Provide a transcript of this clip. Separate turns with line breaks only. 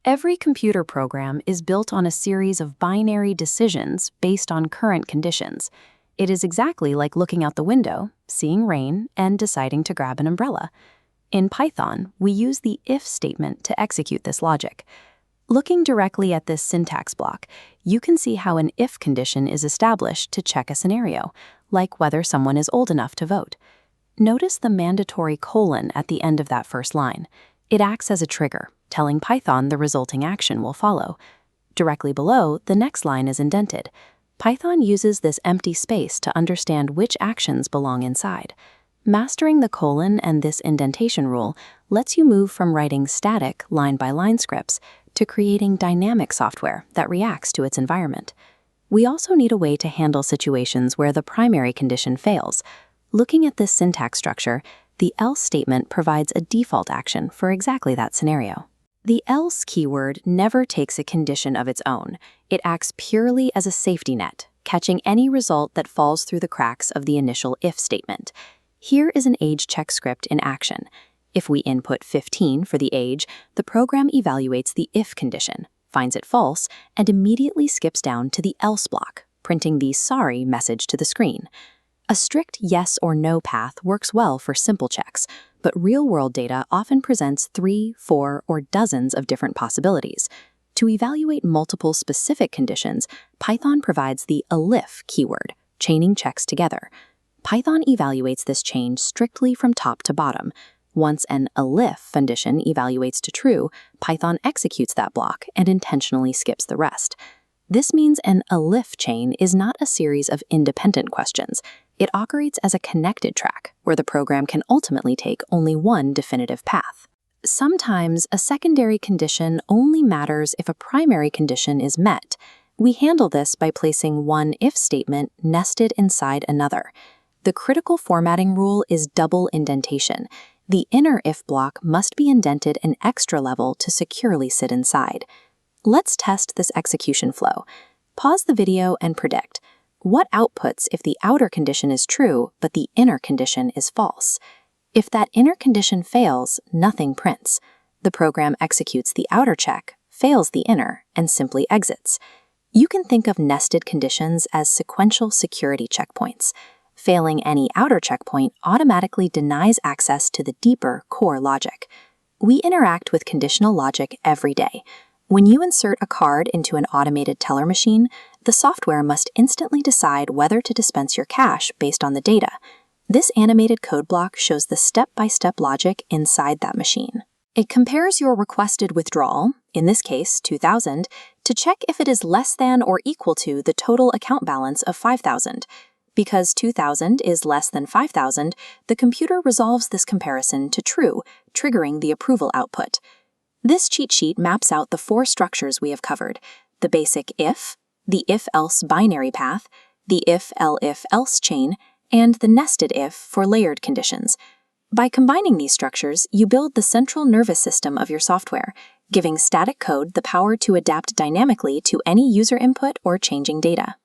Every computer program is built on a series of binary decisions based on current conditions. It is exactly like looking out the window, seeing rain, and deciding to grab an umbrella. In Python, we use the if statement to execute this logic. Looking directly at this syntax block, you can see how an if condition is established to check a scenario, like whether someone is old enough to vote. Notice the mandatory colon at the end of that first line. It acts as a trigger, telling Python the resulting action will follow. Directly below, the next line is indented. Python uses this empty space to understand which actions belong inside. Mastering the colon and this indentation rule lets you move from writing static line-by-line scripts to creating dynamic software that reacts to its environment. We also need a way to handle situations where the primary condition fails. Looking at this syntax structure, the else statement provides a default action for exactly that scenario. The else keyword never takes a condition of its own. It acts purely as a safety net, catching any result that falls through the cracks of the initial if statement. Here is an age check script in action. If we input 15 for the age, the program evaluates the if condition, finds it false, and immediately skips down to the else block, printing the sorry message to the screen. A strict yes or no path works well for simple checks, but real-world data often presents 3, 4, or dozens of different possibilities. To evaluate multiple specific conditions, Python provides the elif keyword, chaining checks together. Python evaluates this chain strictly from top to bottom. Once an elif condition evaluates to true, Python executes that block and intentionally skips the rest. This means an elif chain is not a series of independent questions. It operates as a connected track, where the program can ultimately take only one definitive path. Sometimes, a secondary condition only matters if a primary condition is met. We handle this by placing one if statement nested inside another. The critical formatting rule is double indentation. The inner if block must be indented an extra level to securely sit inside. Let's test this execution flow. Pause the video and predict. What outputs if the outer condition is true, but the inner condition is false? If that inner condition fails, nothing prints. The program executes the outer check, fails the inner, and simply exits. You can think of nested conditions as sequential security checkpoints. Failing any outer checkpoint automatically denies access to the deeper core logic. We interact with conditional logic every day. When you insert a card into an automated teller machine, the software must instantly decide whether to dispense your cash based on the data. This animated code block shows the step-by-step logic inside that machine. It compares your requested withdrawal, in this case 2,000, to check if it is less than or equal to the total account balance of 5,000. Because 2,000 is less than 5,000, the computer resolves this comparison to true, triggering the approval output. This cheat sheet maps out the 4 structures we have covered: the basic if, the if-else binary path, the if-elif-else chain, and the nested if for layered conditions. By combining these structures, you build the central nervous system of your software, giving static code the power to adapt dynamically to any user input or changing data.